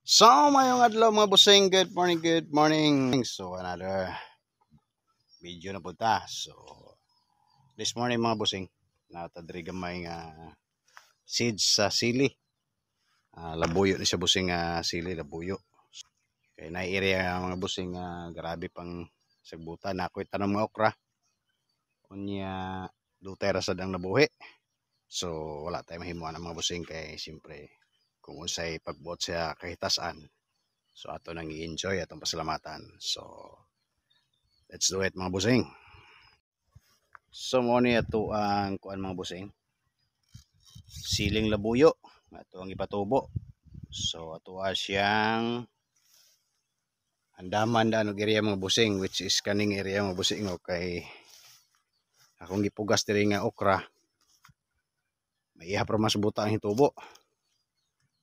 So, mayong adlaw mga busing, good morning, good morning. So, another video na punta. So, this morning mga busing, natadri gamay nga seeds sa sili. Labuyo ni siya busing sili, labuyo. Kaya na area mga busing grabe pang sagbutan. Na ako'y tanong mga okra. Unya, dutera sad ang nabuhi. So, wala tayong mahimuan ng mga busing kay siyempre kung unsay pagbuot sa kahitasan. So ato nang i-enjoy atong pasalamatan. So let's do it mga busing. So mo ni ato ang kuan mga busing. Siling labuyo ato ang ipatubo. So ato siyang andaman da og area mga busing, which is kaning area mga busing okay. Akong gipugas diri nga okra. May iha pero mas buta ang hitubo.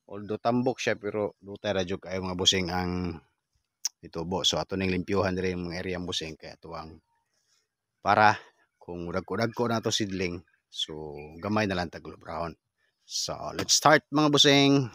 Although tambok siya pero dutay ra jud kayo mga busing ang itubo. So ato ning limpyuhan diri mga area mga busing kay ato ang para kung dagko na to sidling, so gamay na lang taglobrahon. So let's start mga busing.